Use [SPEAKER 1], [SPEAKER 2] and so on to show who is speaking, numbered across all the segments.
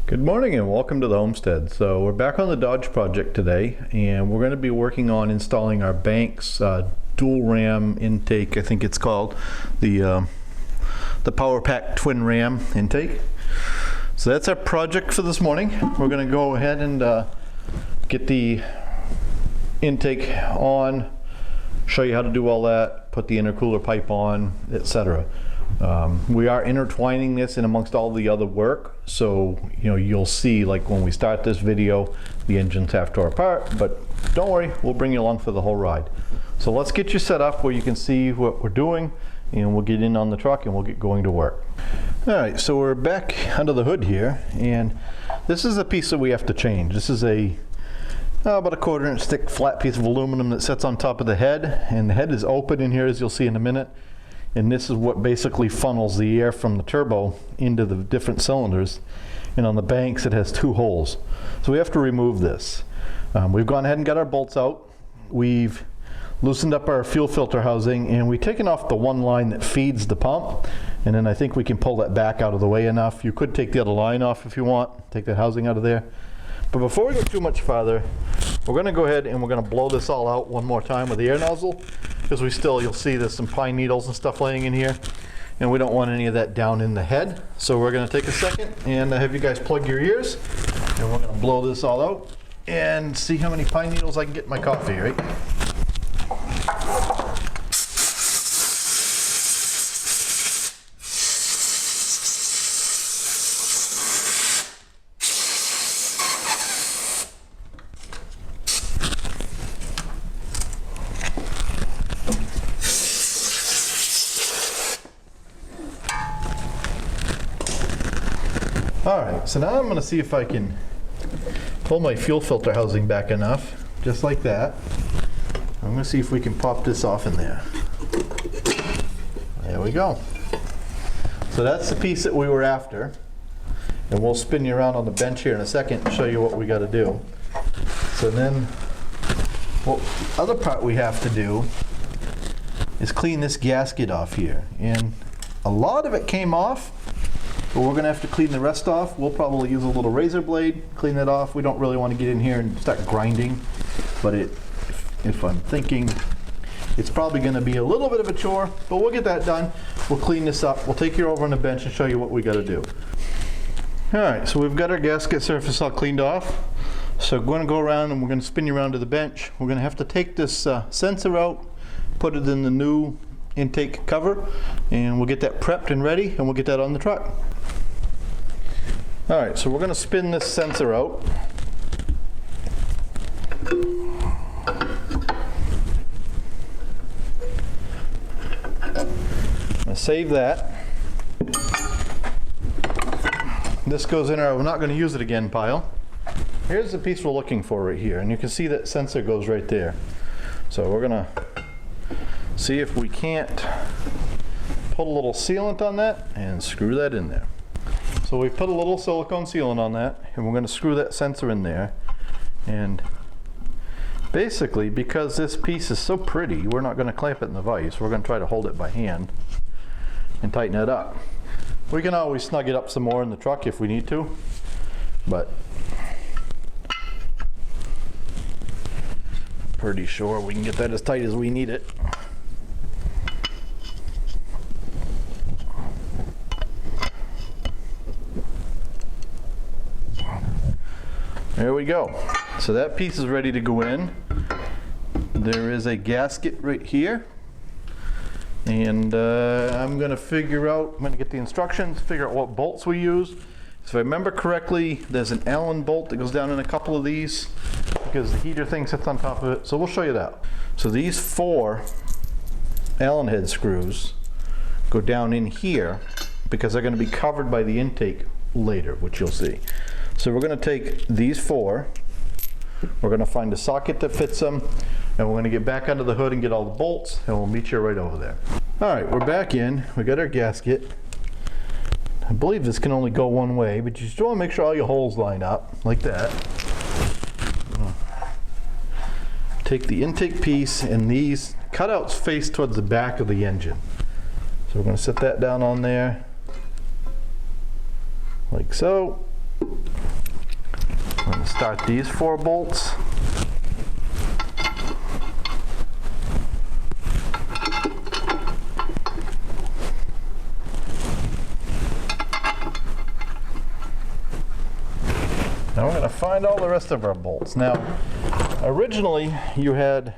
[SPEAKER 1] Good morning and welcome to the homestead. So we're back on the Dodge project today, and we're going to be working on installing our Banks dual ram intake. I think it's called the Power Pack twin ram intake. So that's our project for this morning. We're going to go ahead and get the intake on, show you how to do all that, put the intercooler pipe on, etc. We are intertwining this in amongst all the other work, so you'll see, like when we start this video, the engine's half tore apart, but don't worry, we'll bring you along for the whole ride. So let's get you set up where you can see what we're doing, and we'll get in on the truck and we'll get going to work. Alright, so we're back under the hood here, and this is a piece that we have to change. This is about a 1/4 inch thick flat piece of aluminum that sits on top of the head, and the head is open in here, as you'll see in a minute. And this is what basically funnels the air from the turbo into the different cylinders. And on the Banks, it has 2 holes. So we have to remove this. We've gone ahead and got our bolts out. We've loosened up our fuel filter housing, and we've taken off the one line that feeds the pump. And then I think we can pull that back out of the way enough. You could take the other line off if you want, take that housing out of there. But before we go too much farther, we're going to go ahead and we're going to blow this all out one more time with the air nozzle, because you'll see there's some pine needles and stuff laying in here, and we don't want any of that down in the head. So we're going to take a second and have you guys plug your ears, and we're going to blow this all out and see how many pine needles I can get in my coffee, right? Alright, so now I'm going to see if I can pull my fuel filter housing back enough, just like that. I'm going to see if we can pop this off in there. There we go. So that's the piece that we were after, and we'll spin you around on the bench here in a second and show you what we got to do. So then, the other part we have to do is clean this gasket off here, and a lot of it came off. But we're going to have to clean the rest off. We'll probably use a little razor blade, clean that off. We don't really want to get in here and start grinding, but if I'm thinking, it's probably going to be a little bit of a chore, but we'll get that done. We'll clean this up. We'll take you over on the bench and show you what we got to do. Alright, so we've got our gasket surface all cleaned off. So we're going to go around and we're going to spin you around to the bench. We're going to have to take this sensor out, put it in the new intake cover, and we'll get that prepped and ready, and we'll get that on the truck. Alright, so we're going to spin this sensor out. I'm going to save that. This goes in our, we're not going to use it again pile. Here's the piece we're looking for right here, and you can see that sensor goes right there. So we're going to see if we can't put a little sealant on that and screw that in there. So we put a little silicone sealant on that, and we're going to screw that sensor in there. And basically, because this piece is so pretty, we're not going to clamp it in the vise. We're going to try to hold it by hand and tighten it up. We can always snug it up some more in the truck if we need to, but pretty sure we can get that as tight as we need it. There we go. So that piece is ready to go in. There is a gasket right here, and I'm going to get the instructions, figure out what bolts we use. So if I remember correctly, there's an Allen bolt that goes down in a couple of these because the heater thing sits on top of it. So we'll show you that. So these 4 Allen head screws go down in here because they're going to be covered by the intake later, which you'll see. So we're going to take these 4, we're going to find a socket that fits them, and we're going to get back under the hood and get all the bolts, and we'll meet you right over there. Alright, we're back in. We got our gasket. I believe this can only go one way, but you still want to make sure all your holes line up, like that. Take the intake piece, and these cutouts face towards the back of the engine. So we're going to set that down on there, like so. start these 4 bolts. Now we're going to find all the rest of our bolts. Now, originally you had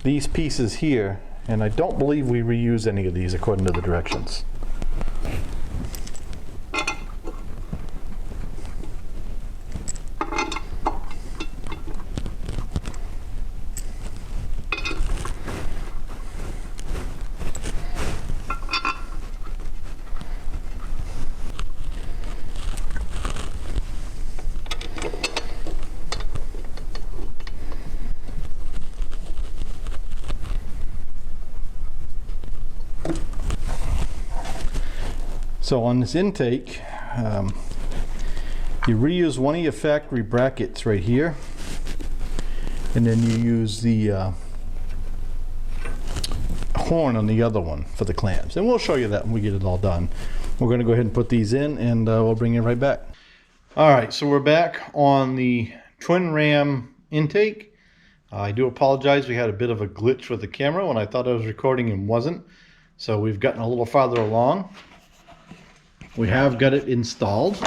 [SPEAKER 1] these pieces here, and I don't believe we reuse any of these according to the directions. So on this intake, you reuse one of your factory brackets right here, and then you use the horn on the other one for the clamps. And we'll show you that when we get it all done. We're going to go ahead and put these in, and we'll bring it right back. All right, so we're back on the twin ram intake. I do apologize, we had a bit of a glitch with the camera when I thought I was recording and wasn't. So we've gotten a little farther along. We have got it installed.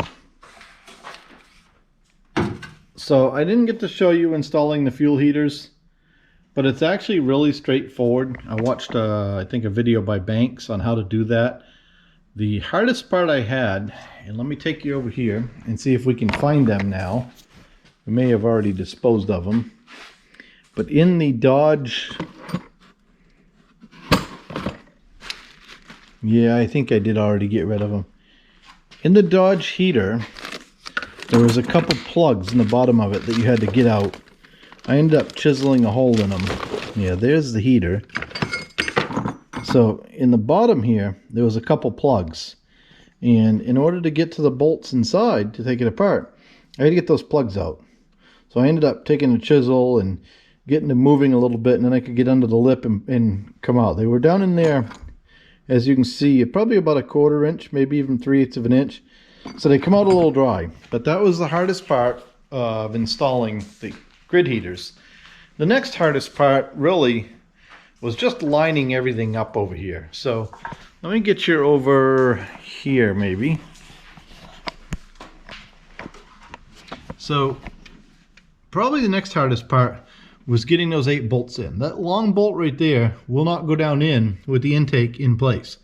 [SPEAKER 1] So I didn't get to show you installing the fuel heaters, but it's actually really straightforward. I watched, I think, a video by Banks on how to do that. The hardest part I had, and let me take you over here and see if we can find them now. We may have already disposed of them. But in the Dodge, yeah, I think I did already get rid of them. In the Dodge heater, there was a couple plugs in the bottom of it that you had to get out. I ended up chiseling a hole in them. Yeah, there's the heater. So in the bottom here, there was a couple plugs. And in order to get to the bolts inside to take it apart, I had to get those plugs out. So I ended up taking a chisel and getting them moving a little bit, and then I could get under the lip and come out. They were down in there, as you can see, probably about a 1/4 inch, maybe even 3/8 of an inch. So they come out a little dry. But that was the hardest part of installing the grid heaters. The next hardest part really was just lining everything up over here. So let me get you over here maybe. So probably the next hardest part was getting those 8 bolts in. That long bolt right there will not go down in with the intake in place.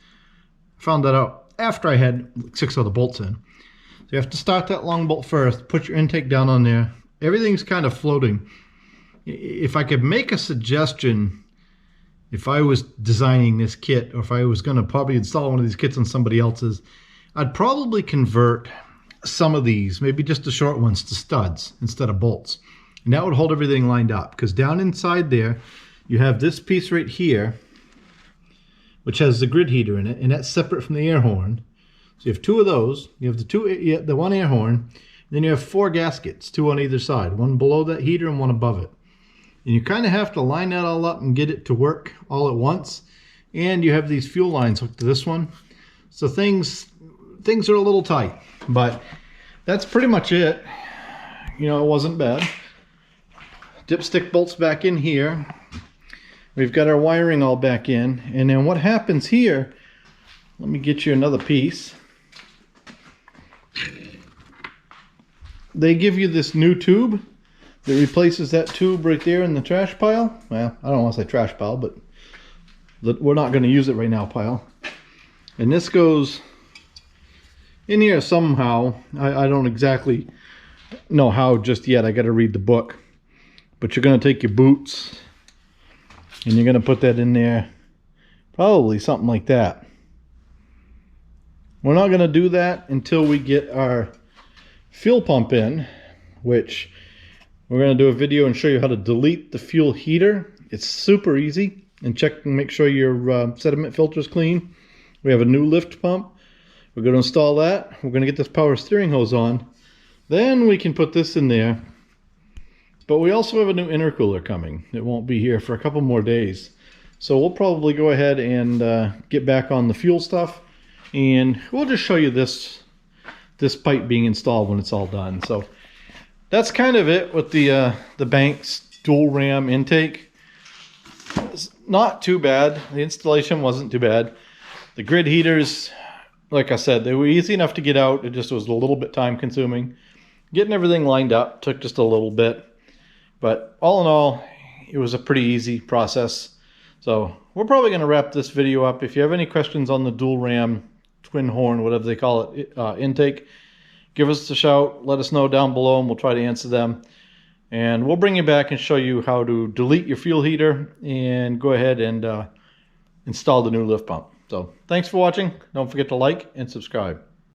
[SPEAKER 1] I found that out after I had 6 other bolts in. So you have to start that long bolt first, put your intake down on there. Everything's kind of floating. If I could make a suggestion, if I was designing this kit, or if I was going to probably install one of these kits on somebody else's, I'd probably convert some of these, maybe just the short ones, to studs instead of bolts. And that would hold everything lined up, because down inside there, you have this piece right here, which has the grid heater in it, and that's separate from the air horn. So you have 2 of those. You have the one air horn, and then you have 4 gaskets, 2 on either side, one below that heater and one above it. And you kind of have to line that all up and get it to work all at once. And you have these fuel lines hooked to this one. So things are a little tight, but that's pretty much it. You know, it wasn't bad. Dipstick bolts back in here. We've got our wiring all back in. And then what happens here, let me get you another piece. They give you this new tube that replaces that tube right there in the trash pile. Well, I don't want to say trash pile, but we're not going to use it right now pile. And this goes in here somehow. I don't exactly know how just yet. I got to read the book. But you're going to take your boots and you're going to put that in there. Probably something like that. We're not going to do that until we get our fuel pump in, which we're going to do a video and show you how to delete the fuel heater. It's super easy. And check and make sure your sediment filter is clean. We have a new lift pump. We're going to install that. We're going to get this power steering hose on. Then we can put this in there. But we also have a new intercooler coming. It won't be here for a couple more days. So we'll probably go ahead and get back on the fuel stuff. And we'll just show you this pipe being installed when it's all done. So that's kind of it with the Banks dual ram intake. It's not too bad. The installation wasn't too bad. The grid heaters, like I said, they were easy enough to get out. It just was a little bit time consuming. Getting everything lined up took just a little bit. But all in all, it was a pretty easy process. So we're probably going to wrap this video up. If you have any questions on the dual ram, twin horn, whatever they call it, intake, give us a shout. Let us know down below and we'll try to answer them. And we'll bring you back and show you how to delete your fuel heater and go ahead and install the new lift pump. So thanks for watching. Don't forget to like and subscribe.